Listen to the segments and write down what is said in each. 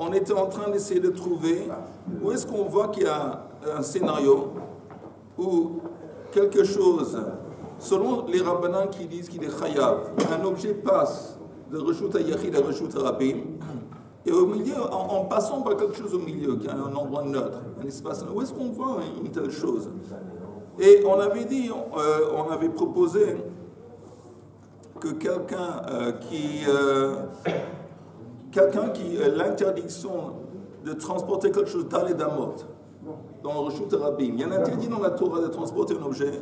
on était en train d'essayer de trouver où est-ce qu'on voit qu'il y a un scénario où quelque chose, selon les rabbanans qui disent qu'il est chayav, un objet passe de reshut hayachid à reshut rabim, et au milieu, en passant par quelque chose au milieu, qui est un endroit neutre, un espace neutre, où est-ce qu'on voit une telle chose? Et on avait dit, on avait proposé que quelqu'un qui l'interdiction de transporter quelque chose dans les damot, dans le reshut rabim, il y a un interdit dans la Torah de transporter un objet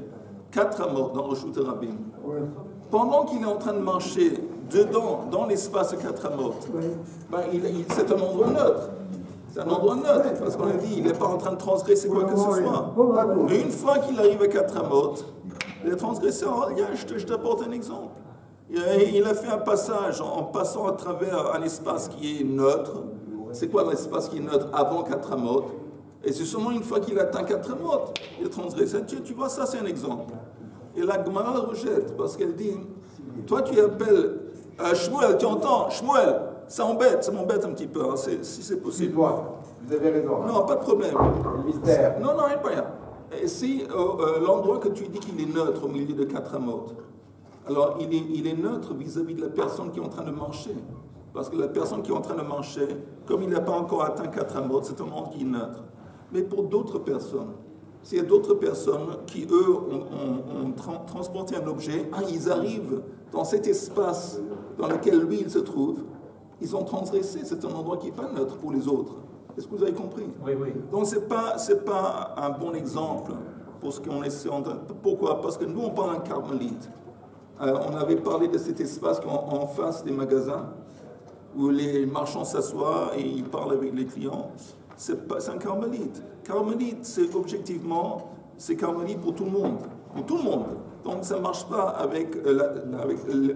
4 amot dans le reshut rabim. Pendant qu'il est en train de marcher dedans, dans l'espace 4 amot, ben c'est un endroit neutre. C'est un endroit neutre, parce qu'on a dit, il n'est pas en train de transgresser quoi que ce soit. Mais une fois qu'il arrive à 4 amot, il a transgressé. Je t'apporte un exemple. Il a fait un passage en passant à travers un espace qui est neutre. C'est quoi l'espace qui est neutre avant 4 amot? Et c'est seulement une fois qu'il atteint 4 amot, il a transgressé. Tu vois, ça c'est un exemple. Et la Gemara rejette, parce qu'elle dit, toi tu appelles Shmuel, tu entends, Shmuel, ça m'embête un petit peu, hein, si c'est possible. Dis-toi, vous avez raison. Hein. Non, pas de problème. Le mystère. Non, il n'y a pas rien. Et si l'endroit que tu dis qu'il est neutre au milieu de 4 amot, alors il est neutre vis-à-vis de la personne qui est en train de marcher. Parce que la personne qui est en train de marcher, comme il n'a pas encore atteint 4 amot, c'est un endroit qui est neutre. Mais pour d'autres personnes, s'il y a d'autres personnes qui, eux, ont transporté un objet, ils arrivent dans cet espace dans lequel lui, il se trouve, ils ont transgressé, c'est un endroit qui n'est pas neutre pour les autres. Est-ce que vous avez compris? Oui. Donc, ce n'est pas un bon exemple pour ce qu'on essaie d'entendre. Pourquoi? Parce que nous, on parle d'un carmélite. On avait parlé de cet espace en face des magasins, où les marchands s'assoient et ils parlent avec les clients. C'est un carmélite. Carmélite, c'est objectivement, c'est carmélite pour tout le monde. Pour tout le monde. Donc ça ne marche pas avec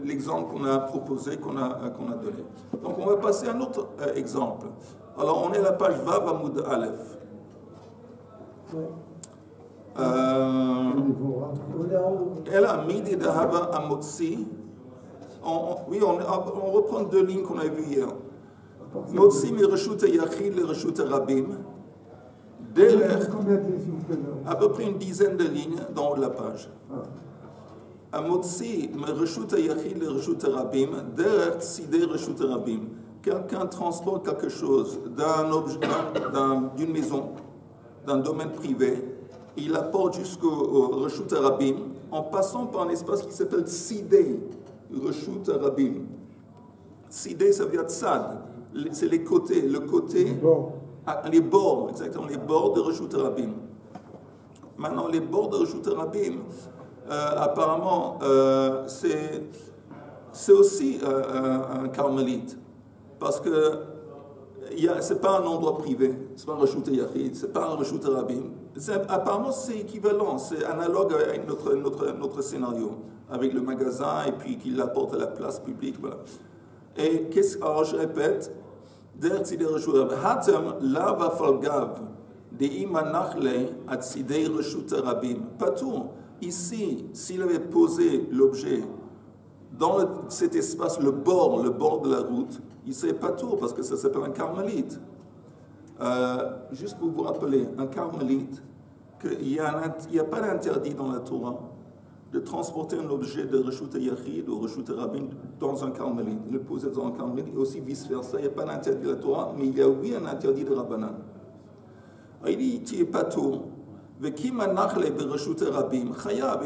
l'exemple qu'on a proposé, qu'on a donné. Donc on va passer à un autre exemple. Alors on est à la page Vav Amoud Aleph. Elle a midi de Hava Amotsi. Oui, on reprend 2 lignes qu'on a vues hier. Motsi mi reshut yachid le reshut rabim. Derech, à peu près une dizaine de lignes dans la page. Amotsi mi reshut yachid le reshut rabim. Derech tzidei reshut rabim. Quelqu'un transporte quelque chose d'une maison, d'un domaine privé, il apporte jusqu'au reshut rabim en passant par un espace qui s'appelle tzidei reshut rabim. Tzidei, ça veut dire tzad. C'est les côtés, les bords, exactement, les bords de reshut rabim. Maintenant, les bords de reshut rabim, apparemment, c'est aussi un carmélite, parce que c'est pas un endroit privé, c'est pas un reshut yachid, c'est pas un reshut rabim. Apparemment, c'est équivalent, c'est analogue avec notre scénario, avec le magasin et puis qu'il l'apporte à la place publique, voilà. Et alors je répète, ici, s'il avait posé l'objet dans cet espace, le bord de la route, il serait patour parce que ça s'appelle un carmélite. Juste pour vous rappeler, un carmélite, qu'il n'y a pas d'interdit dans la Torah de transporter un objet de reshut yachid ou reshut rabim dans un carmélite, le poser dans un carmélite, et aussi vice-versa. Il n'y a pas d'interdit de la Torah, mais il y a oui un interdit de Rabbanan. Il dit, tu es patour, et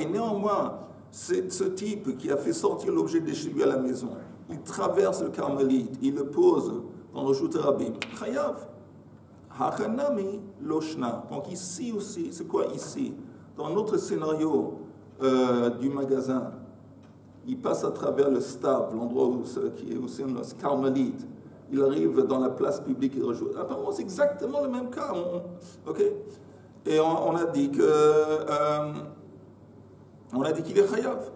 néanmoins, ce type qui a fait sortir l'objet de chez lui à la maison, il traverse le carmélite, il le pose dans le reshut rabim, chayav. Hachanami loshna. Donc ici aussi, c'est quoi ici? Dans notre scénario du magasin, il passe à travers le stable, l'endroit qui est aussi un carmélite. Il arrive dans la place publique et rejoint. Apparemment, c'est exactement le même cas. Et on a dit que qu'il est chayav.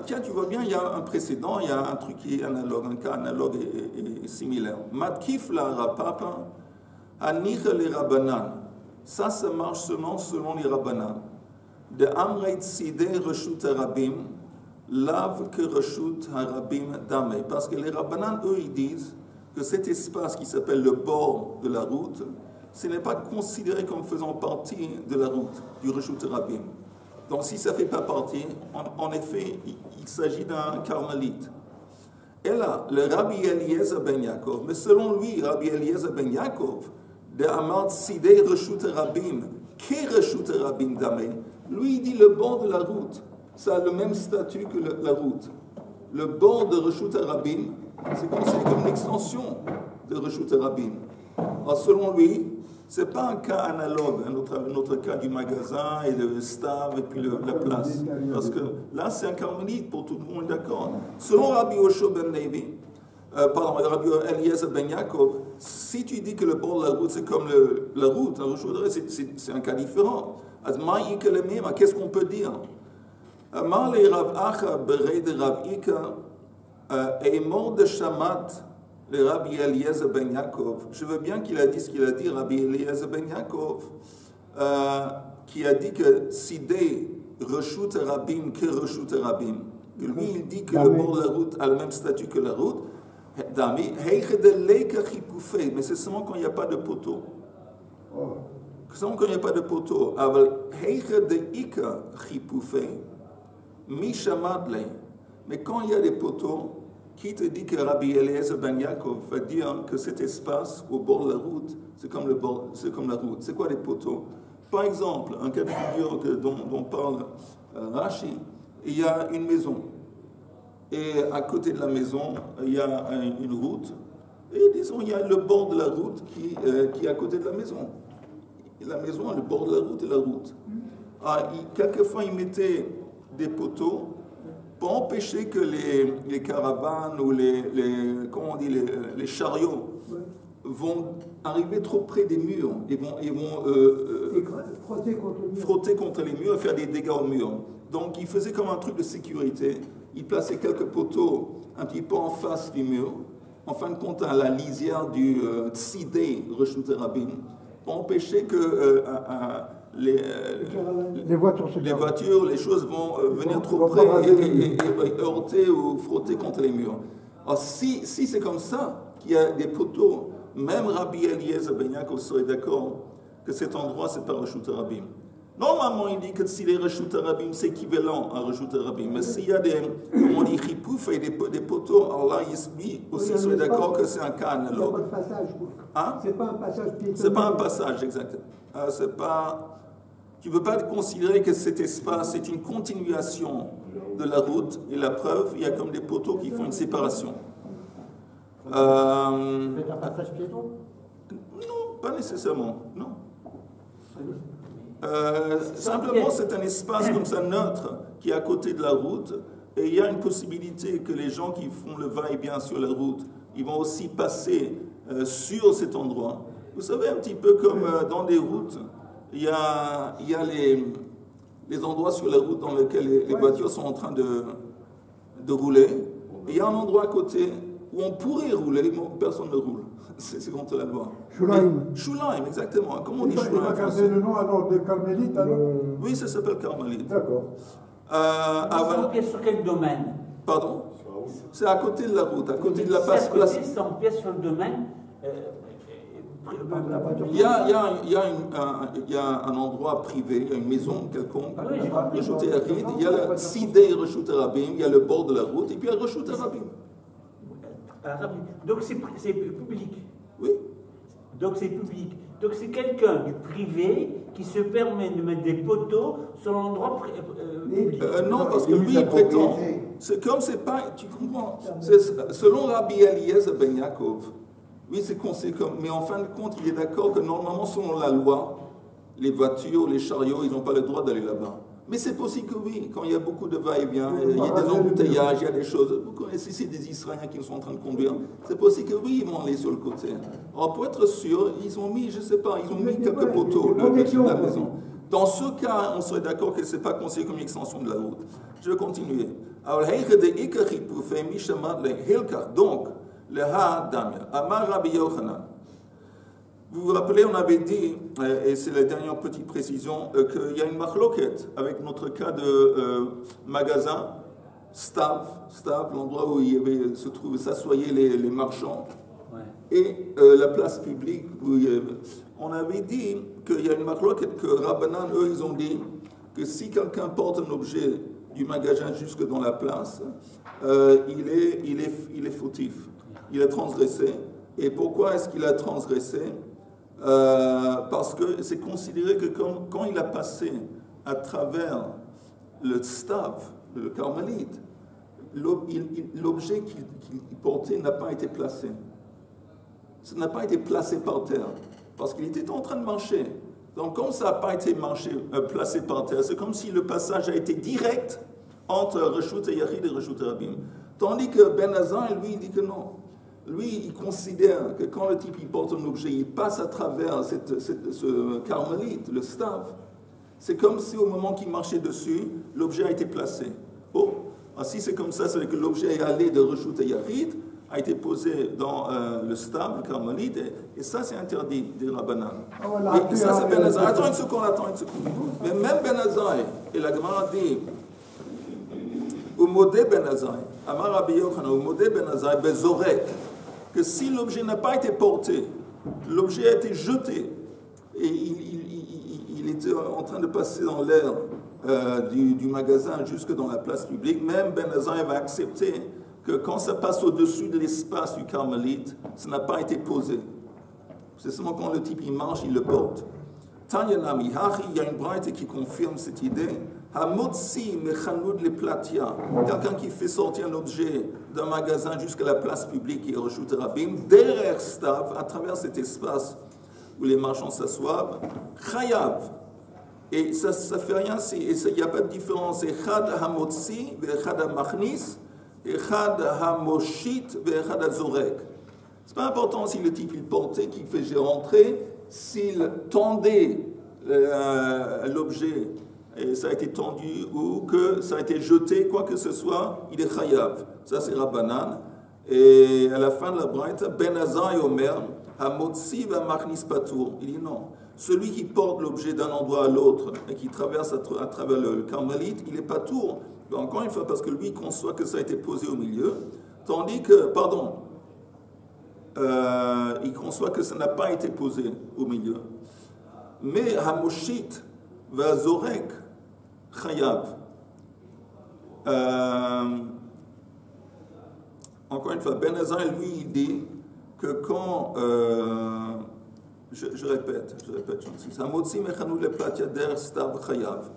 Tiens, tu vois bien, il y a un précédent, il y a un truc qui est analogue, un cas analogue et similaire. Matkif la rapapa, anich les rabanan. Ça marche seulement selon les rabanan. De amrei tzidei reshut harabim, lav que reshut harabim damei. Parce que les rabanan, eux, ils disent que cet espace qui s'appelle le bord de la route, ce n'est pas considéré comme faisant partie de la route, du Reshut Rabim. Donc si ça ne fait pas partie, en effet, il s'agit d'un carmélite. Et là, le Rabbi Eliezer ben Yaakov, mais selon lui, Rabbi Eliezer ben Yaakov, de Amad Sidei Reshut Rabim, qu'est Reshut Rabim Dameh, lui il dit le bord de la route, ça a le même statut que la route. Le bord de Reshut Rabim, c'est considéré comme une extension de Reshut Rabim. Alors selon lui, ce n'est pas un cas analogue, un autre cas du magasin et le stav et puis la place. Parce que là, c'est un carmélite pour tout le monde, d'accord. Selon Rabbi Yoshua ben Levi, Rabbi Eliezer ben Yaakov, si tu dis que le bord de la route, c'est comme la route, c'est un cas différent. Qu'est-ce qu'on peut dire? Le Rabbi Eliezer ben Yaakov, je veux bien qu'il a dit ce qu'il a dit, Rabbi Eliezer ben Yaakov, qui a dit que Sidei Reshut Rabim que Reshut Rabim, que lui il dit que le bord de la route a le même statut que la route, mais c'est seulement quand il n'y a pas de poteau. C'est seulement quand il n'y a pas de poteau. Mais quand il y a des poteaux, qui te dit que Rabbi Eliezer ben Yaakov va dire que cet espace au bord de la route, c'est comme la route? C'est quoi les poteaux? Par exemple, un cas de figure dont parle Rashi, il y a une maison. Et à côté de la maison, il y a une route. Et disons, il y a le bord de la route qui est à côté de la maison. Et la maison, le bord de la route et la route. Quelquefois, ils mettaient des poteaux pour empêcher que les caravanes ou les chariots vont arriver trop près des murs. Ils vont frotter contre les murs et faire des dégâts aux murs. Donc, ils faisaient comme un truc de sécurité. Ils plaçaient quelques poteaux un petit peu en face du mur, en fin de compte à la lisière du Tsidei Reshut Rabim, pour empêcher que les voitures, les choses vont venir trop près et heurter ou frotter contre les murs. Alors, si c'est comme ça qu'il y a des poteaux, même Rabbi Eliezer ben Yaakov serait d'accord que cet endroit, c'est pas Reshut Rabim. Normalement, il dit que si les Reshut Rabim, c'est équivalent à Reshut Rabim. Mais s'il y a des chipouf et des poteaux, alors là, il aussi serait d'accord que c'est un cas analogue. C'est pas un passage piétonnier. C'est pas un passage, exactement. Tu ne peux pas considérer que cet espace est une continuation de la route. Et la preuve, il y a comme des poteaux qui font une séparation. C'est un passage piéton? Non, pas nécessairement, non. Simplement, c'est un espace comme ça neutre qui est à côté de la route. Et il y a une possibilité que les gens qui font le va-et-vient sur la route, ils vont aussi passer sur cet endroit. Vous savez, un petit peu comme dans des routes, il y a les endroits sur la route dans lesquels les voitures sont en train de rouler. Et il y a un endroit à côté où on pourrait rouler, mais personne ne roule. C'est contre la loi. Shulaim, exactement. Comment on dit Shulaim? C'est le nom alors de Carmélite alors? Oui, ça s'appelle Carmélite. D'accord. Sur quel domaine? Pardon? C'est à côté de la route, à côté de la place. C'est en pièce sur le domaine. Il y a un endroit privé, il y a une maison quelconque, Reshut Yachid, il y a le Sidei Reshut Rabim, il y a le bord de la route, et puis il y a Reshut Rabim. Donc c'est public. Oui. Donc c'est public. Donc c'est quelqu'un du privé qui se permet de mettre des poteaux sur l'endroit public. Non, parce que lui il prétend, c'est comme c'est pas, tu comprends, selon Rabbi Eliezer ben Yaakov, oui, c'est comme, mais en fin de compte, il est d'accord que normalement, selon la loi, les voitures, les chariots, ils n'ont pas le droit d'aller là-bas. Mais c'est possible que oui, quand il y a beaucoup de va-et-vient, il y a des embouteillages, il y a des choses. Vous connaissez ici des Israéliens qui sont en train de conduire. C'est possible que oui, ils vont aller sur le côté. Alors, pour être sûr, ils ont mis, je ne sais pas, ils ont mis quelques poteaux de la maison. Dans ce cas, on serait d'accord que ce n'est pas considéré comme une extension de la route. Je vais continuer. Donc, le Ha Damia, Amar Rabbi Yochanan. Vous vous rappelez, on avait dit, et c'est la dernière petite précision, qu'il y a une machloket avec notre cas de magasin, Stav, l'endroit où il y avait, s'assoyaient les marchands. Ouais. et la place publique. On avait dit qu'il y a une marloquette que Rabbanan, eux, ils ont dit que si quelqu'un porte un objet du magasin jusque dans la place, il est fautif, il a transgressé. Et pourquoi est-ce qu'il a transgressé? Parce que c'est considéré que quand il a passé à travers le stav, le carmélite, l'objet qu'il portait n'a pas été placé. Ça n'a pas été placé par terre, parce qu'il était en train de marcher. Donc, comme ça n'a pas été placé par terre, c'est comme si le passage a été direct entre Reshut et Yachid et Reshut et Rabim. Tandis que Ben Hazan, lui, il dit que non. Lui, il considère que quand le type il porte un objet, il passe à travers ce carmélite, le stav. C'est comme si au moment qu'il marchait dessus, l'objet a été placé. Bon, si c'est comme ça, c'est que l'objet est allé de Reshut et Yachid, a été posé dans le stav, le carmélite, et ça c'est interdit, dit Rabbanan. Et ça c'est Ben Hazai. Attends une seconde. Mais même Ben Hazai, et la Gemara dit, au modé Ben Hazai, Amar Rabbi Yochanan, au modé Ben Hazai, bezorek, que si l'objet n'a pas été porté, l'objet a été jeté, et il était en train de passer dans l'air du magasin jusque dans la place publique, même Ben Hazai va accepter que quand ça passe au-dessus de l'espace du carmélite, ça n'a pas été posé. C'est seulement quand le type il marche, il le porte. Tanya Nami Hachi, il y a une braïte qui confirme cette idée. Hamotsi mechanud le platia, quelqu'un qui fait sortir un objet d'un magasin jusqu'à la place publique et Reshut Rabim, derrière stav, à travers cet espace où les marchands s'assoient, chayav. Et ça fait rien, il n'y a pas de différence. Echad hamotsi, echad hamachnis, echad hamoshit, echad hazorek. C'est pas important si le type il portait, qu'il fait rentrer, s'il tendait l'objet et ça a été tendu ou que ça a été jeté, quoi que ce soit, il est chayav. Ça c'est Rabbanan. Et à la fin de la braïta, Ben Hazai Omer, Hamotzi va machnis patour. Il dit non. Celui qui porte l'objet d'un endroit à l'autre et qui traverse à travers le carmélite, il est patour. Encore une fois, parce que lui conçoit que ça a été posé au milieu, tandis que, il conçoit que ça n'a pas été posé au milieu. Mais Hamoshit va Zorek Chayav. Encore une fois, Ben Hazai, lui, il dit que quand. Je répète, Hamotzi mechanu le platia der stav Chayav.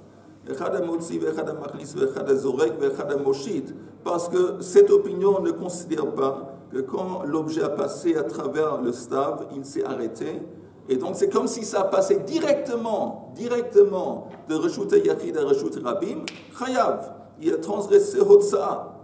Echad hamotzi ve'echad hamachnis ve'echad hazorek ve'echad hamoshit. Parce que cette opinion ne considère pas que quand l'objet a passé à travers le stav, il s'est arrêté. Et donc c'est comme si ça a passé directement de Reshut Yachid à Reshut Rabim, Chayav, il a transgressé Hotsa'a.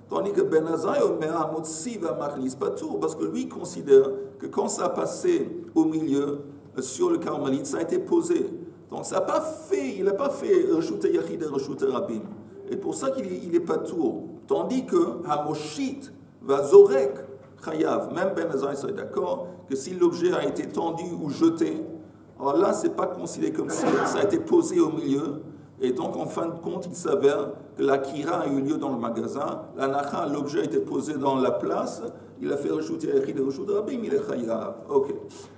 Tandis que Ben Hazai Omer Hamotzi va machnis patour, parce que lui considère que quand ça a passé au milieu, sur le carmélite, ça a été posé. Donc ça n'a pas fait, il n'a pas fait Reshut Yachid et Reshut Rabim. Et pour ça qu'il est patour. Tandis que Hamoshit va Zorek Chayav, même Ben Hazai serait d'accord que si l'objet a été tendu ou jeté, alors là, ce n'est pas considéré comme si ça a été posé au milieu. Et donc, en fin de compte, il s'avère que la kira a eu lieu dans le magasin, la nacha, l'objet a été posé dans la place, il a fait Reshut Yachid et Reshut Rabim, il est Chayav. Ok.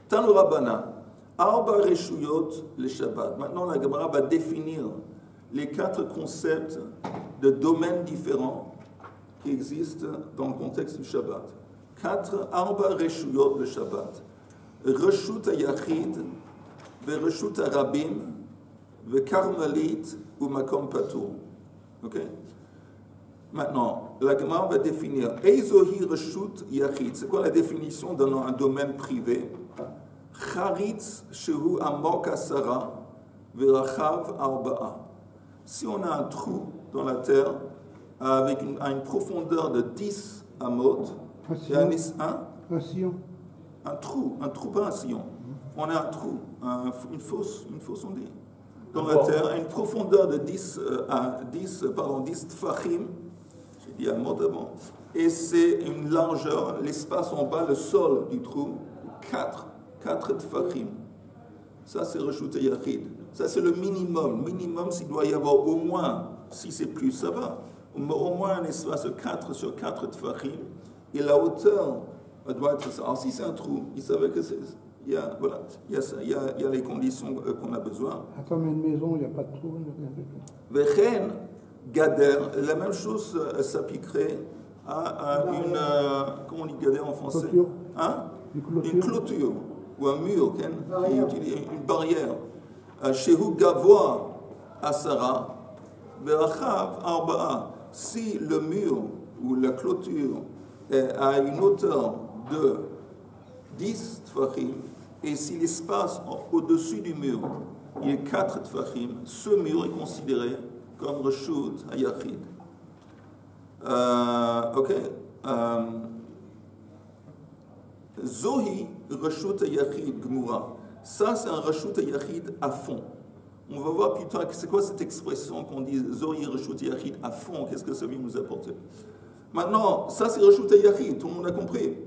Tanu Rabbana, Arba Reshuyot le Shabbat. Maintenant, la Gemara va définir les 4 concepts de domaines différents qui existent dans le contexte du Shabbat. 4 Arba Reshuyot le Shabbat. Reshut Yachid, Reshut Rabim, Karmelit ou Makom Patour. Ok? Maintenant, la Gemara va définir Eizohi Reshut Yachid. C'est quoi la définition d'un domaine privé? Charitz Shehu Amok Asara Verachav Arba'a. Si on a un trou dans la terre avec une profondeur de 10 amot, un trou, pas un sillon. On a un trou, une fosse on dit, dans la terre, à une profondeur de 10 tfachim, j'ai dit un mot avant, et c'est une largeur, l'espace en bas, le sol du trou, 4 tfachim. Ça, c'est Reshut Yachid. Ça, c'est le minimum. Minimum, s'il doit y avoir au moins, si c'est plus, ça va, au moins un espace de 4 sur 4 tfachim, et la hauteur Ça doit être ça. Alors si c'est un trou, il savait que c'est... Il y a, voilà, il y a les conditions qu'on a besoin. Comme une maison, il n'y a pas de trou, il n'y a rien du tout. Vechen, gader, la même chose s'appliquerait à une... comment on dit gader en français? Clôture. Hein? Une clôture. Ou un mur, qui utilise une barrière. Shehu gavoa asara, verachav arba'a. Si le mur ou la clôture a une hauteur de 10 tfachim, et si l'espace au-dessus du mur il est 4 tfachim, ce mur est considéré comme reshut hayachid. Ok. Zohi reshut hayachid gmura. Ça, c'est un reshut hayachid à fond. On va voir plus tard, c'est quoi cette expression qu'on dit Zohi reshut hayachid à fond, qu'est-ce que ça vient nous apporter? Maintenant, ça c'est reshut hayachid, tout le monde a compris.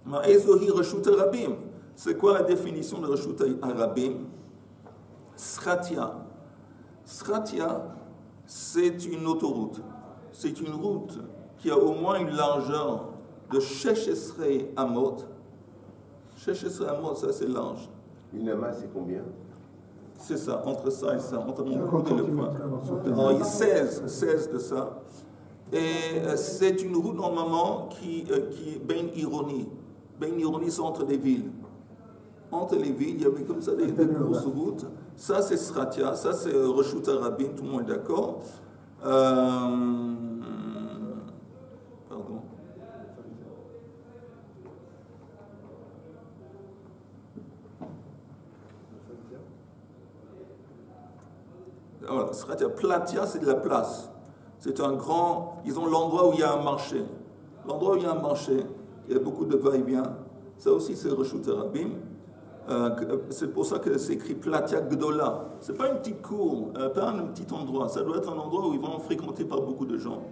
Zohi reshut harabim. C'est quoi la définition de reshut harabim? Sratia. Sratia, c'est une autoroute. C'est une route qui a au moins une largeur de 16 amot. 16 amot, ça c'est large. Une amas, c'est combien? C'est ça, entre ça et ça, entre mon coude et le poing. Alors, il y a 16 de ça. Et c'est une route normalement qui est ben ironie. Ben ironie, c'est entre les villes. Entre les villes, il y avait comme ça des grosses routes. Ça, c'est Sratia, ça, c'est reshut harabim, tout le monde est d'accord. Pardon. Voilà, Sratia, Platia, c'est de la place. C'est un grand... Ils ont l'endroit où il y a un marché. L'endroit où il y a un marché, il y a beaucoup de va-et-vient. Ça aussi, c'est reshut harabim. C'est pour ça que c'est écrit Platia Gdola. C'est pas une petite cour, pas un petit endroit. Ça doit être un endroit où ils vont fréquenter par beaucoup de gens.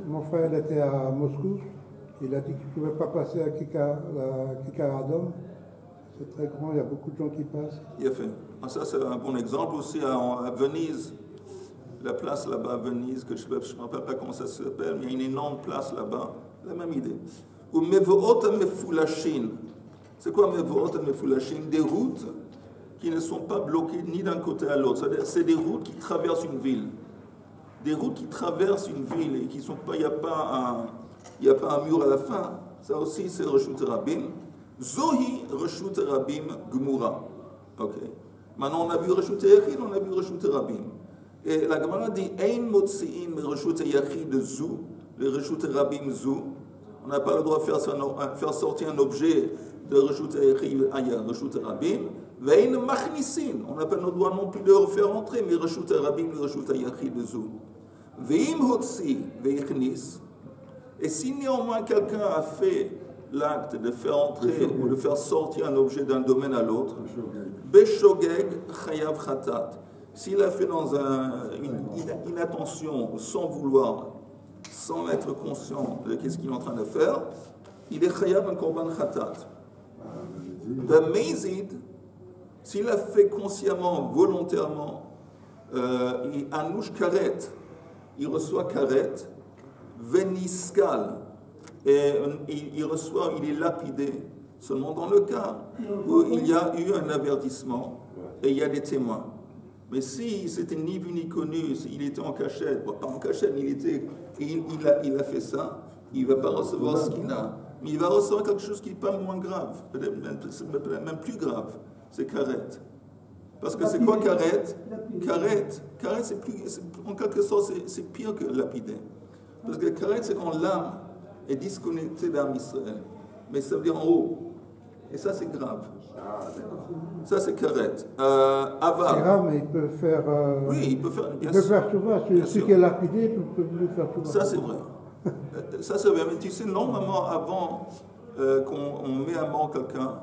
Mon frère était à Moscou. Il a dit qu'il ne pouvait pas passer à Kikaradom. C'est très grand, il y a beaucoup de gens qui passent. Il a fait. Ça, c'est un bon exemple aussi à Venise. La place là-bas à Venise, que je ne me rappelle pas comment ça s'appelle, mais il y a une énorme place là-bas. La même idée. Ou Mevoot Mefulashin. C'est quoi Mevoot Mefulashin? Des routes qui ne sont pas bloquées ni d'un côté à l'autre. C'est des routes qui traversent une ville. Des routes qui traversent une ville et qui sont pas, il n'y a pas un mur à la fin. Ça aussi, c'est reshut harabim. Zohi reshut harabim gmura. Ok. Maintenant, on a vu reshut hayachid, on a vu reshut harabim. Et la Gemara dit ein motzi'in reshut hayachid zu, le reshut harabim zu. On n'a pas le droit de faire sortir un objet de reshut hayachid à reshut harabim. Vein machnisin. On n'a pas le droit non plus de le faire entrer, mais reshut harabim, le reshut hayachid zu. Veim hotzi veichnis. Et si néanmoins quelqu'un a fait l'acte de faire entrer ou de faire sortir un objet d'un domaine à l'autre, Beshogeg chayav khatat. S'il a fait dans une inattention, sans vouloir, sans être conscient de ce qu'il est en train de faire, il est chayav un korban khatat. B'meizid, s'il a fait consciemment, volontairement, il anouche karet, il reçoit karet, veniskal, et il est lapidé seulement dans le cas où il y a eu un avertissement et il y a des témoins. Mais si c'était ni vu ni connu, il était en cachette, pas en cachette, mais il a fait ça, il ne va pas recevoir ce qu'il a, mais il va recevoir quelque chose qui n'est pas moins grave, peut-être même plus grave, c'est karet. Parce que c'est quoi karet? Karet, c'est plus, en quelque sorte, c'est pire que lapider. Parce que karet, c'est quand l'âme est disconnectée d'âme Israël. Mais ça veut dire en haut. Et ça, c'est grave. Ça, c'est karet. Aval. C'est grave, mais il peut faire... oui, il peut faire... Il peut faire chouva. Celui qui est lapidé, il peut lui faire chouva. Ça, c'est vrai. Ça, c'est vrai. Mais tu sais, normalement, avant qu'on met à mort quelqu'un,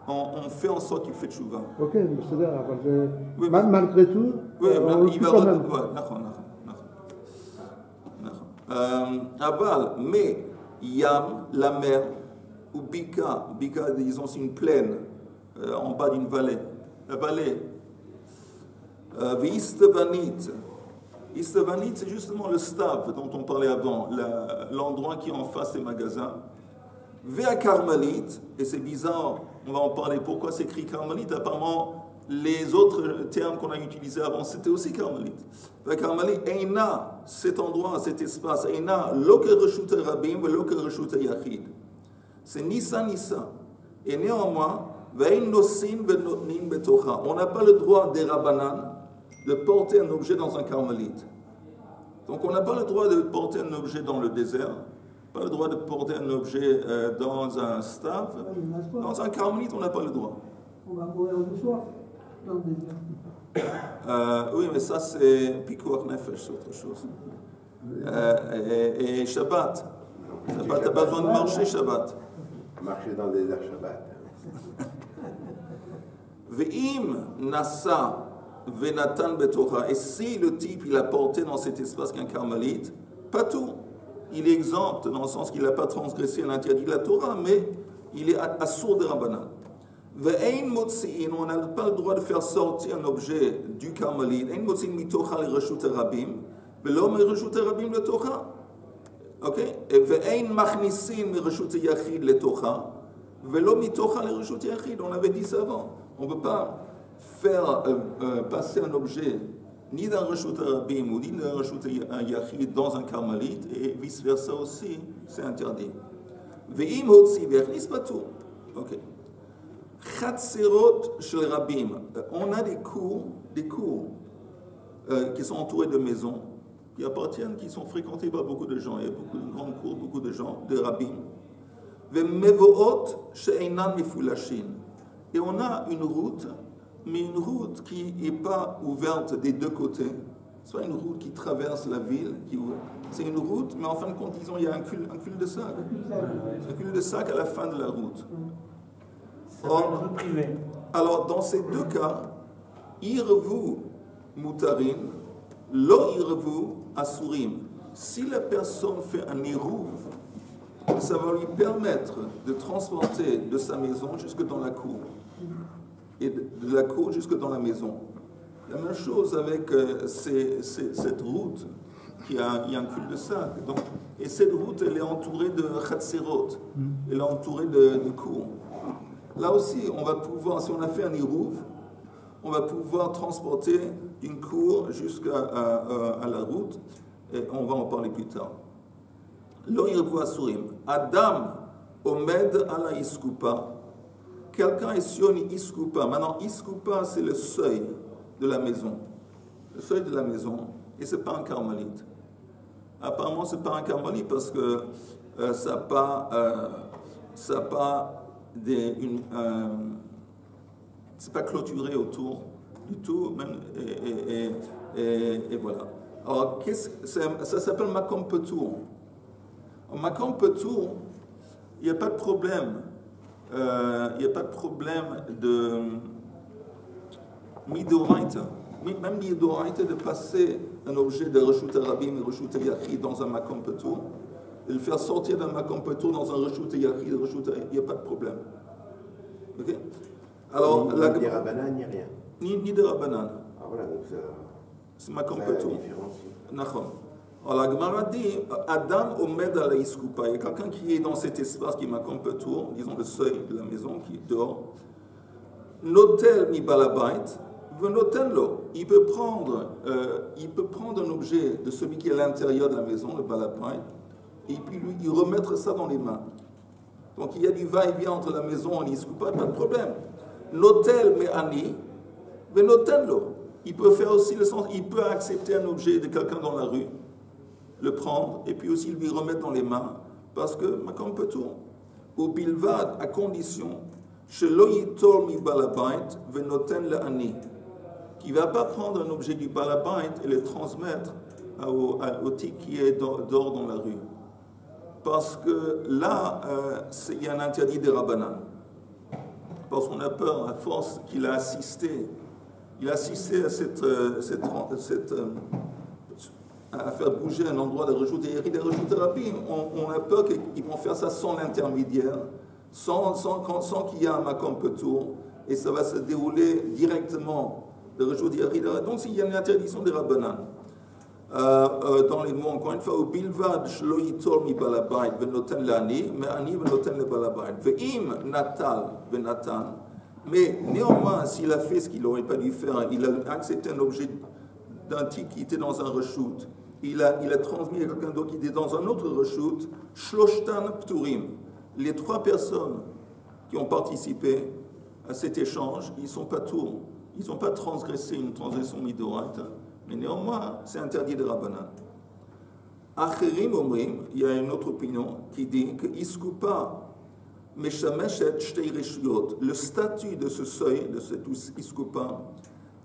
on fait en sorte qu'il fait chouva. Ok, mais c'est-à-dire, oui, malgré tout, oui, il va quand même. Aval, mais Yam, la mer, ou Bika, disons, c'est une plaine en bas d'une vallée. La vallée. Istevanit. Istevanit, c'est justement le stav dont on parlait avant, l'endroit qui est en face des magasins. Véa carmélite, et c'est bizarre, on va en parler, pourquoi c'est écrit carmélite? Apparemment, les autres termes qu'on a utilisés avant, c'était aussi carmélite. Véa carmélite, Eina, cet endroit, cet espace, Eina, loke reshut rabim, loke reshut yachid. C'est ni ça, ni ça. Et néanmoins, Vein nosin venotnin betocha. On n'a pas le droit des Rabbanan de porter un objet dans un carmélite. Donc on n'a pas le droit de porter un objet dans le désert, pas le droit de porter un objet dans un staff. Dans un carmélite, on n'a pas le droit. On va mourir de soif dans le désert. Oui, mais ça c'est Pikuach Nefesh, c'est autre chose. Et Shabbat. Shabbat, t'as pas besoin de marcher Shabbat. Marcher dans le désert Shabbat. Ve'im nasa venatan betocha. Et si le type il a porté dans cet espace qu'un carmélite, pas tout. Il est exempt dans le sens qu'il n'a pas transgressé l'interdit de la Torah, mais il est assourd de Rabbanan. Ve'ein motzi'in, on n'a pas le droit de faire sortir un objet du carmélite. Ein motzi'in mitocha le reshut rabim, ve'lo me reshut rabim le tocha. Ok? Et ve'ein machnisin me reshut yachid le tocha, ve'lo mitocha le reshut yachid. On avait dit ça avant. On ne peut pas faire passer un objet ni d'un reshut rabim ou ni d'un reshut yachid dans un carmélite, et vice versa aussi, c'est interdit. Ve'im hotzi ve'achnis pas tout. Ok? Chatserot shel rabim. On a des cours qui sont entourés de maisons, qui appartiennent, qui sont fréquentés par beaucoup de gens. Il y a beaucoup de grandes cours, beaucoup de gens, de rabbins. Ve'mevoot she'einan mifulashin. Et on a une route, mais une route qui n'est pas ouverte des deux côtés. Ce n'est pas une route qui traverse la ville. C'est une route, mais en fin de compte, disons, il y a un cul-de-sac. Un cul-de-sac à la fin de la route. Alors, dans ces deux cas, irvu mutarin, lo irvu asurim. Si la personne fait un irouv, ça va lui permettre de transporter de sa maison jusque dans la cour, et de la cour jusque dans la maison. La même chose avec cette route qui a un cul-de-sac. Et cette route, elle est entourée de chatserot, elle est entourée de cours. Là aussi, on va pouvoir, si on a fait un irouv, on va pouvoir transporter une cour jusqu'à la route, et on va en parler plus tard. Lo irvu asurim. Adam omed ala iskupa. Quelqu'un est sur une iskupa. Maintenant, iskupa, c'est le seuil de la maison. Le seuil de la maison, et ce n'est pas un carmélite. Apparemment, ce n'est pas un carmélite parce que ça n'a pas c'est pas clôturé autour du tout, même, et voilà. Alors, ça s'appelle Makom Petour. En Makom Petour, il n'y a pas de problème. Il n'y a pas de problème de midoraita. Même midoraita de passer un objet de reshut rabim et reshut yachid dans un Makom Petour, et le faire sortir d'un Makom Petour dans un reshut yachid, il n'y a pas de problème. Ok? Alors, ni des Rabbanan, ni rien. Ni de Rabbanan. Ah voilà, donc c'est Makom Petour. Nachon. Alors la Gemara dit Adam omed ala iskupa. Il y a quelqu'un qui est dans cet espace qui est Makom Petour, disons le seuil de la maison, qui est dehors. Notel mi balabait, venotenlo. Il peut prendre un objet de celui qui est à l'intérieur de la maison, le balabait, et puis lui remettre ça dans les mains. Donc il y a du va-et-vient entre la maison et l'iskupa, pas de problème. Notel me ani, venotenlo. Il peut faire aussi le sens, il peut accepter un objet de quelqu'un dans la rue, le prendre, et puis aussi lui remettre dans les mains, parce que Makom Petour, au bilvad, à condition, shelo yitol mi balabait venoten le ani, qui ne va pas prendre un objet du balabait et le transmettre au type qui est dehors dans la rue. Parce que là, il y a un interdit des Rabbanan. Parce qu'on a peur, à force qu'il a assisté à à faire bouger un endroit de rejouter thérapie, on a peur qu'ils vont faire ça sans l'intermédiaire, sans qu'il y ait un Makom Petour, et ça va se dérouler directement de rejouter. Donc il y a une interdiction des Rabbanan. dans les mots, encore une fois, au bilvad, shlo yitol mi balabait, venoten l'ani, mais ani venoten le balabait. Ve'im natal, venatan. Mais néanmoins, s'il a fait ce qu'il n'aurait pas dû faire, il a accepté un objet d'un type qui était dans un reshoot, il a transmis à quelqu'un d'autre qui était dans un autre reshoot, shloshtan pturim. Les 3 personnes qui ont participé à cet échange, ils ne sont pas tours, ils n'ont pas transgressé une transgression midoraite, mais néanmoins, c'est interdit de Rabbanan. Acherim omrim, il y a une autre opinion qui dit que Iskupa meshameshet shtei reshuyot, le statut de ce seuil, de cet Iskupa,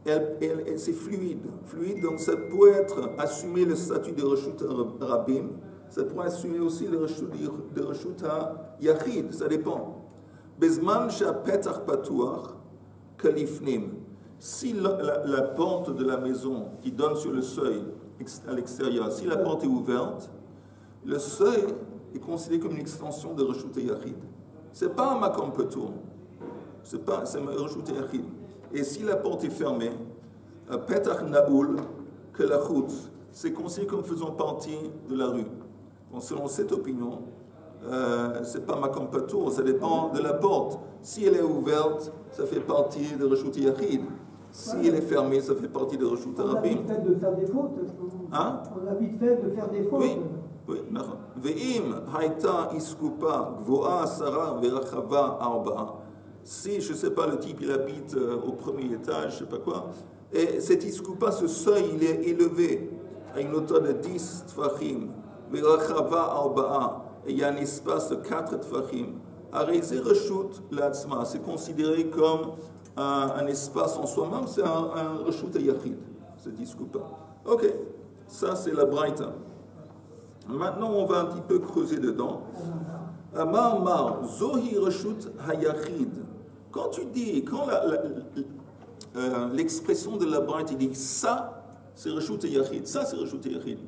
c'est fluide, donc ça peut être assumer le statut de reshut rabim, ça pourrait assumer aussi le reshut yachid, ça dépend. Bezman she'apetach patuach kalifnim. Si la porte de la maison qui donne sur le seuil à l'extérieur, si la porte est ouverte, le seuil est considéré comme une extension de reshut yachid. C'est pas un makom petour, c'est reshut yachid. Et si la porte est fermée, petach naoul que la chutz, c'est considéré comme faisant partie de la rue. Donc, selon cette opinion, c'est pas makom petour, ça dépend de la porte. Si elle est ouverte, ça fait partie de reshut yachid. Si elle est fermée, ça fait partie de reshut rabim. On a vite fait de faire des fautes. Hein? On a vite fait de faire des fautes. Oui. Ve'im haïta iskupa gvoa asara verachava arba. Si, je ne sais pas, le type il habite au premier étage, je ne sais pas quoi, et cet iskupa, ce seuil, il est élevé à une hauteur de 10 tfachim, verachava arba, et il y a un espace de 4 tfachim. Arezé reshut l'atzma, c'est considéré comme un espace en soi-même, c'est un reshut yachid, cet iskupa. Ok, ça c'est la braïta. Maintenant, on va un petit peu creuser dedans. Amar zohi reshut hayachid. Quand tu dis, quand l'expression de la braïta dit ça, c'est reshut yachid, ça c'est reshut yachid.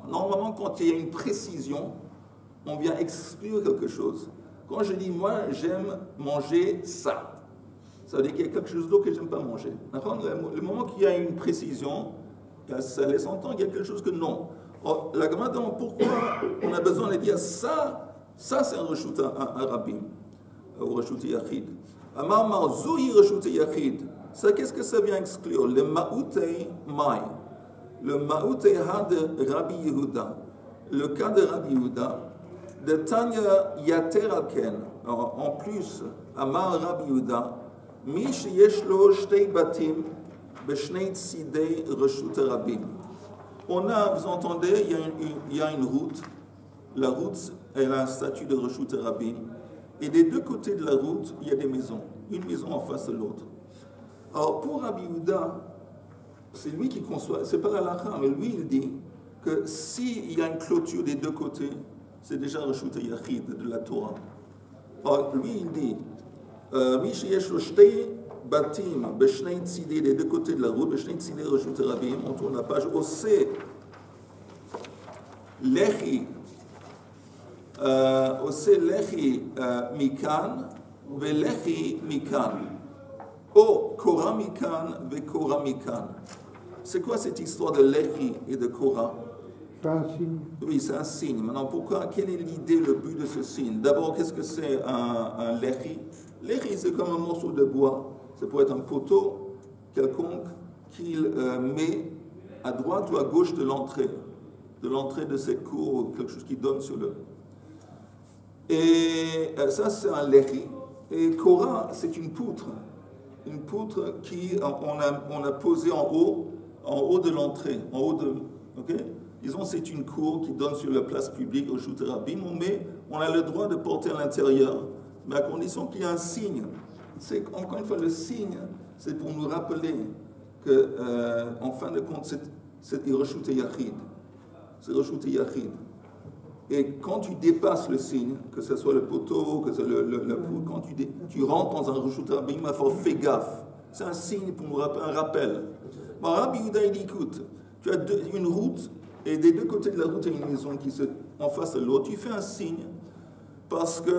Normalement, quand il y a une précision, on vient exclure quelque chose. Quand je dis moi, j'aime manger ça, ça veut dire qu'il y a quelque chose d'autre que je n'aime pas manger. Le moment qu'il y a une précision, ça laisse entendre qu'il y a quelque chose que non. Or, la Gemara demande pourquoi on a besoin de dire ça c'est un reshut rabim, ou reshut yachid. Amar zohi reshut yachid. Ça, qu'est-ce que ça vient exclure? Le ma'utei mai. Le ma'utei ha de Rabbi Yehuda. Le cas de Rabbi Yehuda, de Tanya yater alken. En plus, Amar Rabbi Yehuda, mi sheyesh lo shtei batim b'shnei tzidei reshut rabim. On a, vous entendez, il y a une route. La route, elle a un statut de reshut rabim. Et des deux côtés de la route, il y a des maisons. Une maison en face de l'autre. Alors, pour Rabbi Yehuda, c'est lui qui conçoit, c'est pas la lacha, mais lui, il dit que s'il y a une clôture des deux côtés, c'est déjà reshut yachid de la Torah. Alors, lui, il dit, mi sheyesh lo shtei batim b'shnei tzidei, des deux côtés de la route, b'shnei tzidei reshut rabim, on tourne la page, osé lechi mikan velechi mikan, o kora mikan ve kora mikan. C'est quoi cette histoire de lechi et de kora? C'est un signe. Oui, c'est un signe. Maintenant, pourquoi? Quelle est l'idée, le but de ce signe? D'abord, qu'est-ce que c'est un lechi? Lechi, c'est comme un morceau de bois. Ça peut être un poteau quelconque qu'il met à droite ou à gauche de l'entrée de cette cour, ou quelque chose qui donne sur le... Et ça, c'est un lechi. Et kora, c'est une poutre qui on a posée en haut de l'entrée, en haut de... Ok? Disons, c'est une cour qui donne sur la place publique au reshut rabim, mais on a le droit de porter à l'intérieur, mais à condition qu'il y ait un signe. C'est, encore une fois, le signe, c'est pour nous rappeler que, en fin de compte, c'est reshut yachid. C'est reshut yachid. Et quand tu dépasses le signe, que ce soit le poteau, que ce soit le poutre, quand tu rentres dans un reshut rabim, il faut faire gaffe. C'est un signe pour nous rappeler, un rappel. Bon, Rabbi Yehuda, il dit, écoute, tu as une route, et des deux côtés de la route, il y a une maison qui se en face de l'autre. Tu fais un signe parce que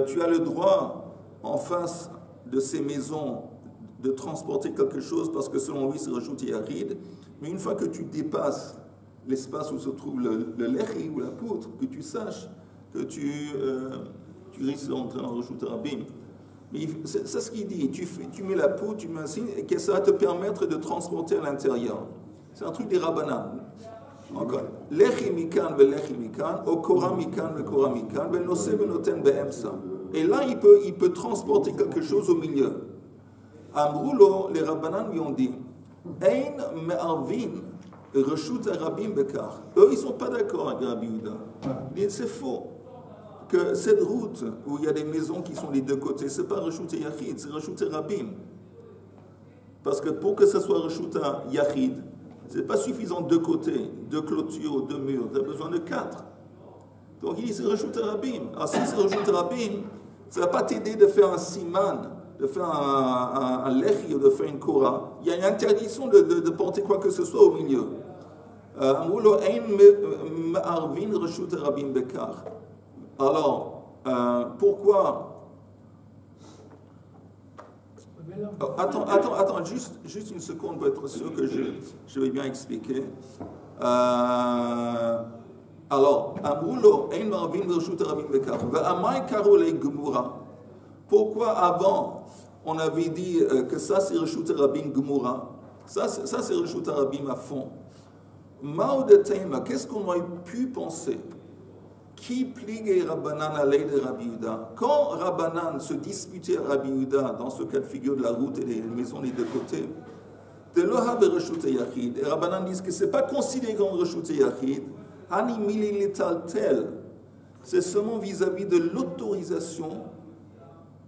tu as le droit, en face de ces maisons, de transporter quelque chose parce que selon lui, c'est reshut yachid. Mais une fois que tu dépasses l'espace où se trouve le lechi ou la poutre, que tu saches que tu risques d'entrer en Reshut Rabim. Mais c'est ce qu'il dit, tu mets la poutre, tu mets un signe, et que ça va te permettre de transporter à l'intérieur. C'est un truc des Rabbanan. Encore. Lechi mikan velechi mikan, o kora mikan ve kora mikan, ve nose ve noten be'emsa. Et là, il peut transporter quelque chose au milieu. Amroulo, les Rabbanan lui ont dit, Ein me'arvin reshut Rabim bekar. Eux, ils ne sont pas d'accord avec Rabbi Yehuda. C'est faux. Que cette route où il y a des maisons qui sont les deux côtés, ce n'est pas reshut Yachid, c'est reshut Rabim. Parce que pour que ce soit reshut Yachid, ce n'est pas suffisant de deux côtés, deux clôtures, deux murs, tu as besoin de 4. Donc il dit c'est reshut Rabim. Alors si c'est reshut Rabim, ça ne va pas t'aider de faire un siman, de faire un lechi ou de faire une kora. Il y a une interdiction de porter quoi que ce soit au milieu. Alors, pourquoi? Attends, juste une seconde pour être sûr que je vais bien expliquer. Alors, pourquoi avant on avait dit que ça c'est Reshut Rabim Gemura, ça c'est Reshut Rabim à fond. Qu'est-ce qu'on aurait pu penser? Qui pligue Rabbanan à l'aide de Rabbi Yehuda? Quand Rabbanan se disputait à Rabbi Yehuda dans ce cas de figure de la route et des maisons des deux côtés, de l'oha de Reshut Yachid, et Rabbanan disent que ce n'est pas considéré comme Reshut Yachid, Ani mililital tel, c'est seulement vis-à-vis de l'autorisation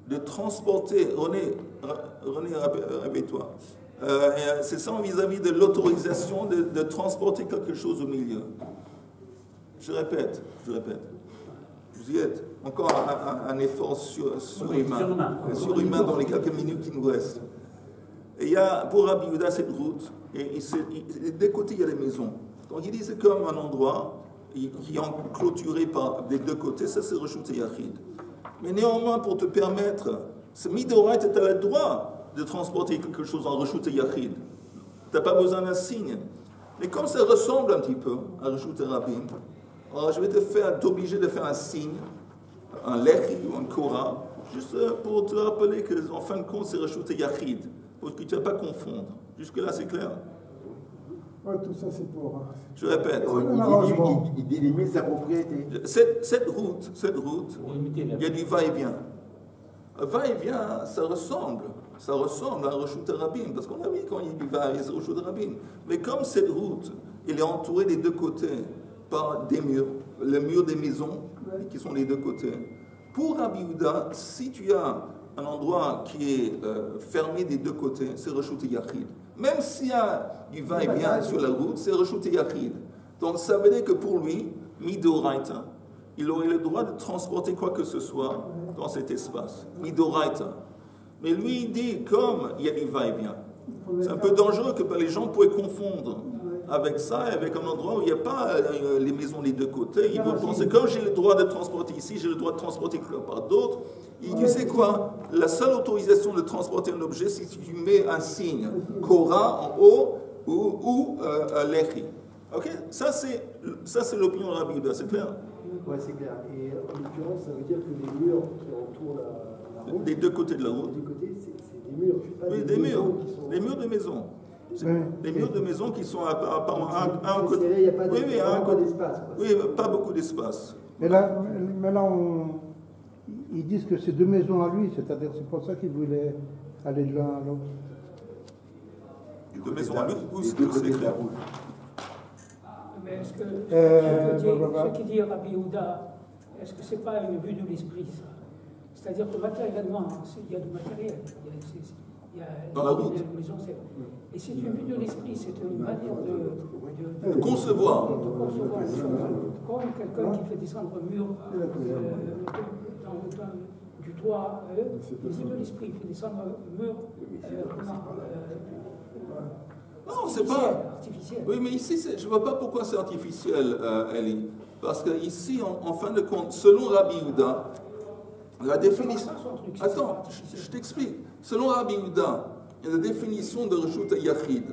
de transporter, René, répète-toi, c'est seulement vis-à-vis de l'autorisation de transporter quelque chose au milieu. Je répète. Vous y êtes. Encore un effort surhumain dans les quelques minutes qui nous restent. Et il y a pour Rabbi Yehuda cette route, et des côtés il y a des maisons. Donc il dit c'est comme un endroit qui est clôturé par des deux côtés, ça c'est Reshut Yachid. Mais néanmoins pour te permettre, ce Midoraita, tu as le droit de transporter quelque chose en Reshut Yachid. Tu n'as pas besoin d'un signe. Mais comme ça ressemble un petit peu à Reshut Rabim, alors je vais t'obliger de faire un signe, un lechi ou un kora, juste pour te rappeler qu'en fin de compte c'est Reshut Yachid, pour que tu ne vas pas confondre. Jusque-là c'est clair? Oui, tout ça c'est pour... Je répète. Il délimite sa propriété. Cette route, il y a du va-et-vient. Va-et-vient, ça ressemble à Reshut Rabim, parce qu'on a vu quand il y a du va-et-vient, c'est Reshut Rabim. Mais comme cette route, elle est entourée des deux côtés par des murs, les murs des maisons qui sont les deux côtés. Pour Rabbi Yehuda, si tu as un endroit qui est fermé des deux côtés, c'est Reshut Yachid. Même s'il y a du va-et-vient sur la route, c'est Reshut Yachid. Donc ça veut dire que pour lui, Midoraita, il aurait le droit de transporter quoi que ce soit dans cet espace. Midoraita. Mais lui, il dit, comme il y a du va-et-vient, c'est un peu dangereux que les gens pourraient confondre avec ça, et avec un endroit où il n'y a pas les maisons des deux côtés. Ils vont penser, comme j'ai le droit de transporter ici, j'ai le droit de transporter quelque part d'autre. Et tu sais quoi? La seule autorisation de transporter un objet, c'est si tu mets un signe Korah en haut ou Lechi. Ok? Ça, c'est l'opinion de Rabbi Yehuda, c'est clair? Oui, c'est clair. Et en l'occurrence, ça veut dire que les murs qui entourent la route, des deux côtés de la route. des deux côtés, c'est des murs. Pas Oui, des murs. Des murs de maison. Des murs de maison qui sont apparemment un côté. Il n'y a pas d'espace. Oui, pas beaucoup d'espace. Mais là ils disent que c'est deux maisons à lui, c'est-à-dire c'est pour ça qu'ils voulaient aller de l'un à l'autre. Deux maisons à lui, Les deux côtés de la route. Mais est-ce que ce qui dit Rabbi Yehuda, est-ce que ce n'est pas une vue de l'esprit, ça? C'est-à-dire que matériellement, il y a du matériel. Il y a dans la route. Et c'est une vue de l'esprit, c'est une manière de concevoir. Les choses. Comme quelqu'un qui fait descendre un mur du toit, une vue de l'esprit, il fait descendre un mur non, c'est pas artificiel. Oui, mais ici, je ne vois pas pourquoi c'est artificiel, Eli. Parce que ici, en fin de compte, selon Rabbi Yehuda, la définition... Attends, je t'explique. Selon Rabbi Yehuda, la définition de Reshut Yachid,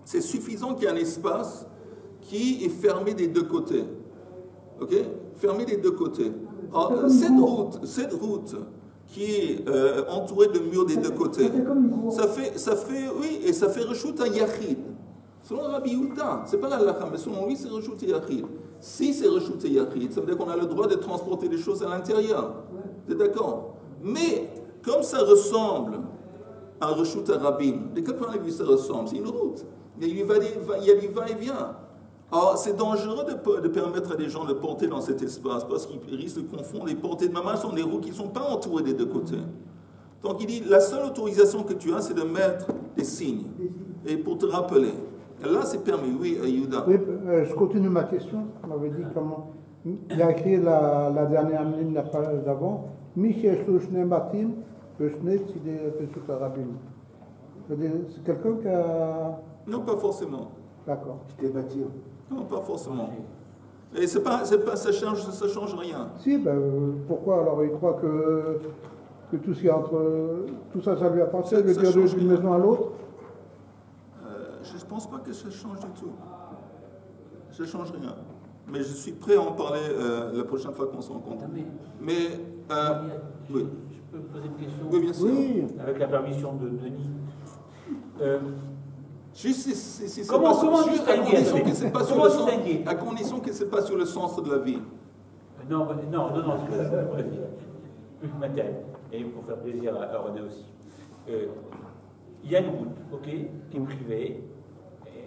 c'est suffisant qu'il y ait un espace qui est fermé des deux côtés. Ok? Fermé des deux côtés. Alors, cette route qui est entourée de murs des deux côtés, ça fait reshut à Yachid. Selon Rabbi Yehuda, c'est pas la halakha, mais selon lui, c'est reshut à Yachid. Si c'est reshut à Yachid, ça veut dire qu'on a le droit de transporter des choses à l'intérieur. Vous êtes d'accord? Mais, comme ça ressemble à un reshut à Rabim, de quel point de vue ça ressemble? C'est une route. Il y a du va-et-vient. Alors, c'est dangereux de permettre à des gens de porter dans cet espace parce qu'ils risquent de confondre les portées de mamage sont des roues qui ne sont pas entourées des deux côtés. Donc, il dit la seule autorisation que tu as, c'est de mettre des signes et pour te rappeler. Et là, c'est permis, oui, Yehuda. Oui, je continue ma question. On m'avait dit comment. Il a écrit la dernière ligne d'avant. C'est quelqu'un qui a. Non, pas forcément. D'accord. Non, pas forcément. Et ça change rien. Si, pourquoi alors il croit que tout ce qui est entre tout ça lui appartient, de dire d'une maison à l'autre? Je ne pense pas que ça change du tout. Ça ne change rien. Mais je suis prêt à en parler la prochaine fois qu'on se rencontre. Mais oui. Je peux poser une question? Oui, bien sûr. Oui. Avec la permission de Denis. Comment distinguer à condition que ce n'est pas sur le centre de la vie. Non, plus matériel. Et pour faire plaisir à René aussi. Il y a une route, ok, qui est privée,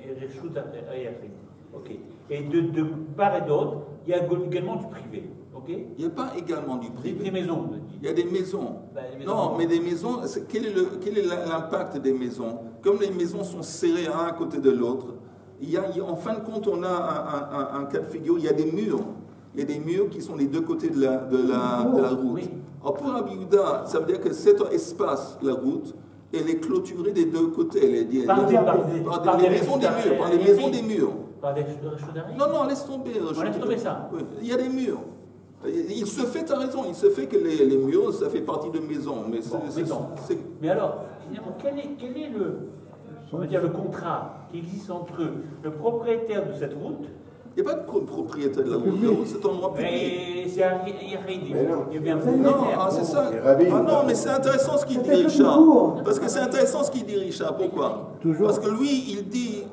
et Reshut à Yachid, ok. Et de part et d'autre, il y a également du privé, ok. Il n'y a pas également du privé. Des maisons. Il y a des maisons. Non, mais des maisons, quel est l'impact des maisons? Comme les maisons sont serrées un à côté de l'autre, en fin de compte, on a un cas de figure, il y a des murs. Il y a des murs qui sont les deux côtés de la route. Oui. Alors pour Rabbi Yehuda, ça veut dire que cet espace, la route, elle est clôturée des deux côtés. Par les maisons des murs. Par des chaudaries? Non, laisse tomber. On laisse tomber ça. Oui. Il y a des murs. Il se fait, tu as raison, il se fait que les murs, ça fait partie de maison. Mais alors, finalement, quel est le contrat qui existe entre le propriétaire de cette route? Il n'y a pas de propriétaire de la route, c'est un endroit public. Mais c'est un Yachid. Non, c'est ça. Non, mais c'est intéressant ce qu'il dit, Richard. Parce que c'est intéressant ce qu'il dit, Richard. Pourquoi? Parce que lui, il dit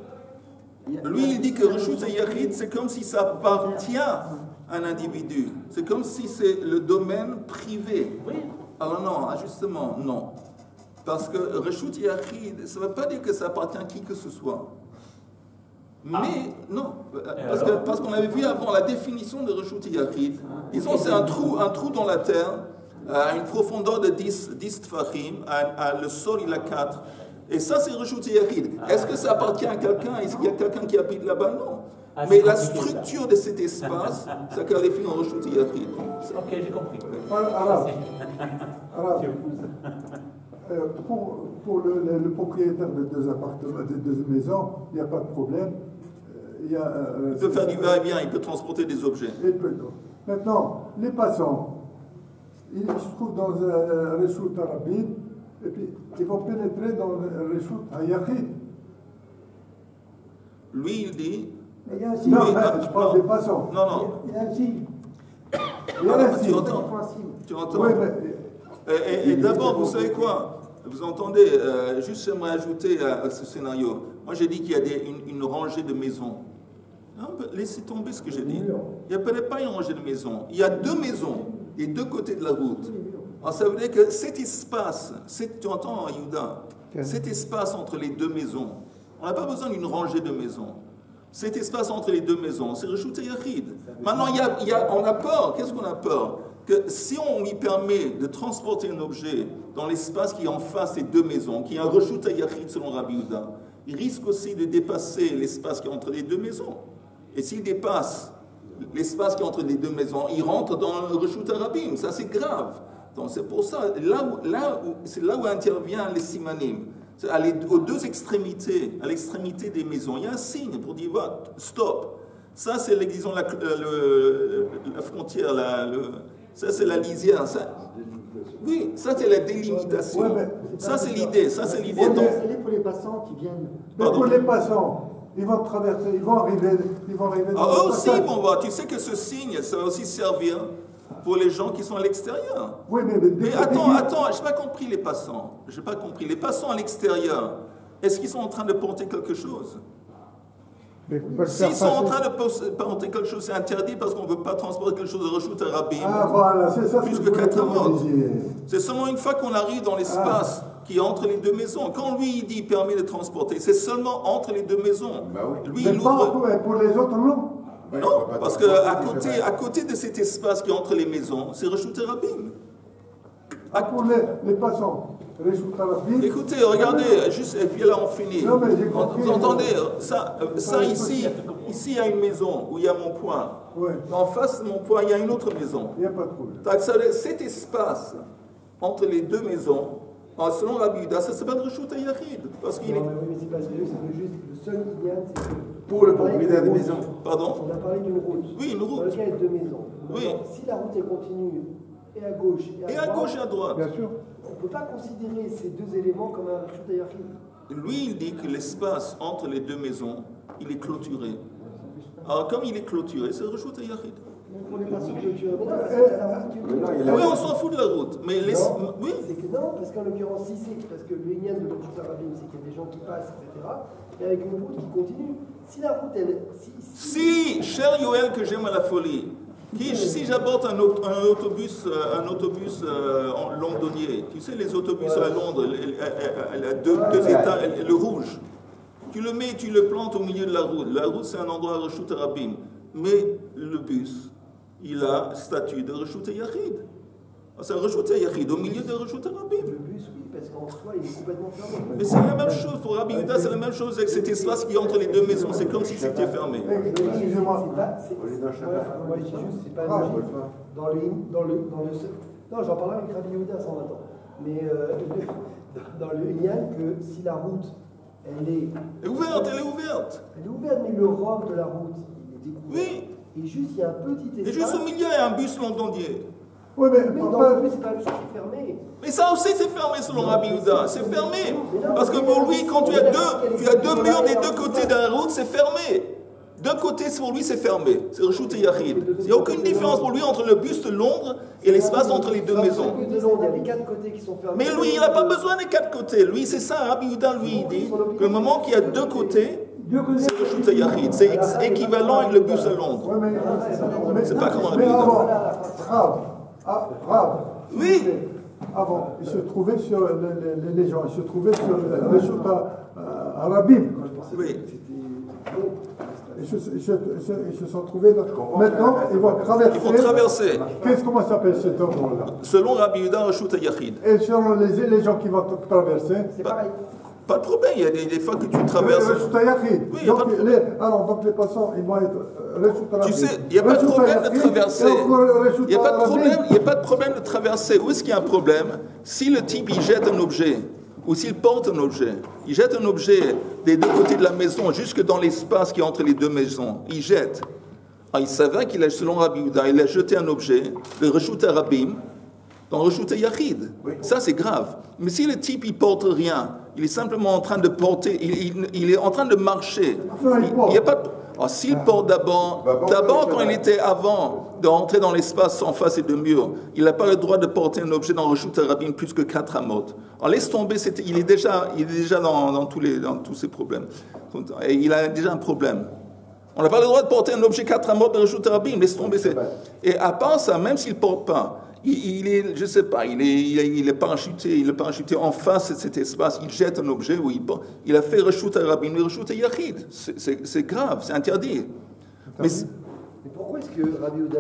que Reshut Yachid, c'est comme si ça appartient à un individu. C'est comme si c'est le domaine privé. Oui. Alors non, justement, non. Parce que Reshut Yachid, ça ne veut pas dire que ça appartient à qui que ce soit. Mais non, parce qu'on avait vu avant la définition de Reshut Yachid, disons c'est un trou dans la terre, à une profondeur de 10 tfachim, le sol il a 4. Et ça c'est Reshut Yachid. Est-ce que ça appartient à quelqu'un? Est-ce qu'il y a quelqu'un qui habite là-bas? Non. Mais la structure de cet espace, ça qualifie en Reshut Yachid. Ok, j'ai compris. Alors, pour le propriétaire de deux appartements, de deux maisons, il n'y a pas de problème. Il peut faire du va-et-vient, il peut transporter des objets. Maintenant, les passants, ils se trouvent dans un Reshut Rabim, et puis ils vont pénétrer dans le Reshut Yachid. Lui, il dit. Il y a un signe. Non, je parle des passants. Non. Il y a un signe. Tu entends. Oui, et d'abord, vous savez quoi? Vous entendez, juste j'aimerais ajouter à ce scénario. Moi j'ai dit qu'il y a une rangée de maisons. Laissez tomber ce que j'ai dit. Il n'y a peut-être pas une rangée de maisons. Il y a deux maisons, des deux côtés de la route. Alors ça veut dire que cet espace, tu entends Yehuda, cet espace entre les deux maisons, on n'a pas besoin d'une rangée de maisons. Cet espace entre les deux maisons, c'est Reshut Yachid. Maintenant, on a peur. Qu'est-ce qu'on a peur? Que si on lui permet de transporter un objet dans l'espace qui est en face des deux maisons, qui est un Reshut Yachid selon Rabbi Yehuda, il risque aussi de dépasser l'espace qui est entre les deux maisons. Et s'il dépasse l'espace qui est entre les deux maisons, il rentre dans le Reshut Rabim. Ça, c'est grave. Donc, c'est pour ça, c'est là où intervient les simanim. Aux deux extrémités, à l'extrémité des maisons, il y a un signe pour dire stop. Ça, c'est, disons, la frontière, ça, c'est la lisière. Oui, ça c'est la délimitation. Ouais, ça c'est l'idée, ça c'est l'idée. C'est pour les passants qui viennent. Mais pour les passants, ils vont traverser, ils vont arriver Eux aussi ils vont voir. Tu sais que ce signe, ça va aussi servir pour les gens qui sont à l'extérieur. Oui, mais attends, j'ai pas compris les passants. J'ai pas compris. Les passants à l'extérieur, est-ce qu'ils sont en train de porter quelque chose? S'ils sont en train de porter quelque chose, c'est interdit parce qu'on ne veut pas transporter quelque chose de Reshut Rabim. Ah voilà, c'est ça. Plus que 4 amot. C'est seulement une fois qu'on arrive dans l'espace qui est entre les deux maisons. Quand lui il dit il permet de transporter, c'est seulement entre les deux maisons. Bah oui. Lui, Mais il pas ouvre... pour les autres, non. Non, parce qu'à côté de cet espace qui est entre les maisons, c'est Reshut Rabim. Pour les passants. Écoutez, regardez, juste, et puis là on finit. Non, mais j'ai compris. Vous entendez, ça ici il y a une maison où il y a mon point. Ouais. En face de mon point, il y a une autre maison. Il n'y a pas de problème. Cet espace entre les deux maisons, selon Rabbi Yehuda, ça s'appelle Reshut Yachid. Parce qu'il est... Non, mais c'est pas sérieux, c'est juste le seul idéal, c'est que... Pour le propriétaire des maisons. Pardon? On a parlé d'une route. Oui, une route. Dans laquelle il y a deux maisons. Oui. Si la route est continue, et à gauche et à gauche et à droite. Bien sûr. On ne peut pas considérer ces deux éléments comme un Reshut Yachid. Lui, il dit que l'espace entre les deux maisons, il est clôturé. Alors, comme il est clôturé, c'est Reshut Yachid. Donc on n'est pas sûr clôturé. Oui, on s'en fout de la route. Mais oui. C'est que non, parce qu'en l'occurrence, si c'est parce que le lien de Reshut Rabim, c'est qu'il y a des gens qui passent, etc. Et avec une route qui continue. Si la route, elle. Si, cher Yoel, que j'aime à la folie. Si j'aborde un autobus londonien, tu sais les autobus à Londres, deux états, le rouge, tu le mets, tu le plantes au milieu de la route. La route c'est un endroit à Reshut Rabim, mais le bus, il a statut de Reshut Yachid. C'est un Reshut Yachid au milieu de Reshut Rabim. Le bus, oui, parce qu'en soi, il est complètement fermé. Mais c'est la même chose pour Rabbi Yehuda, c'est la même chose avec cet espace qui est entre les deux maisons, c'est comme si c'était fermé. Excusez-moi. Moi, je dis juste, c'est pas logique. Non, j'en parlerai avec Rabbi Yehuda sans attendre. Mais dans le Yann, que si la route, elle est ouverte, elle est ouverte. Elle est ouverte, mais le robe de la route, il est découvert. Oui. Et juste, il y a un petit espace. Et juste au milieu, il y a un bus londonien. Oui, mais dans le bus, c'est pas le chose qui est fermé. Mais ça aussi, c'est fermé selon Rabbi Yehuda. C'est fermé. Parce que pour lui, quand tu as deux murs des deux côtés de la route, c'est fermé. D'un côté, pour lui, c'est fermé. C'est Reshut Yachid. Il n'y a aucune différence pour lui entre le bus de Londres et l'espace entre les deux maisons. Le bus de Londres, il y a les quatre côtés qui sont fermés. Mais lui, il n'a pas besoin des quatre côtés. Lui, c'est ça. Rabbi Yehuda, lui, il dit que le moment qu'il y a deux côtés, c'est Reshut Yachid. C'est équivalent avec le bus de Londres. C'est pas comme Rabbi Yehuda. Oui. Avant, il se trouvait sur les gens, il se trouvait sur le Reshut Rabim. Oui. Ils se sont trouvés là. Maintenant, ils vont traverser. Ils vont traverser. Comment s'appelle cet endroit-là? Selon Rabbi Yehuda, Reshut Yachid. Et selon les gens qui vont traverser. C'est pareil. Pas de problème, il y a des fois que tu traverses. Reshut Yachid. Oui, donc les passants, ils vont être Reshut Rabim. Tu sais, il n'y a pas de problème de traverser. Il n'y a pas de problème de traverser. Où est-ce qu'il y a un problème? Si le type il jette un objet, ou s'il porte un objet, il jette un objet des deux côtés de la maison, jusque dans l'espace qui est entre les deux maisons, il jette. Alors, il savait qu'il a, selon Rabbi Yehuda, il a jeté un objet, le Reshut Rabim, dans Reshut Yachid. Oui. Ça, c'est grave. Mais si le type, il porte rien, il est simplement en train de porter, il est en train de marcher. Il n'y a pas de... Alors, s'il porte d'abord quand il était avant d'entrer dans l'espace sans face et de mur, il n'a pas le droit de porter un objet dans Reshut Rabim plus que 4 amot. Alors laisse tomber, il est déjà dans tous ces problèmes. Et il a déjà un problème. On n'a pas le droit de porter un objet 4 amot de Reshut Rabim, laisse tomber. Et à part ça, même s'il ne porte pas, il est, je sais pas, il est parachuté en face de cet espace, il jette un objet où il a fait Reshut Rabim, le Reshut Yachid. C'est grave, c'est interdit. Mais pourquoi est-ce que Rabbi Yehuda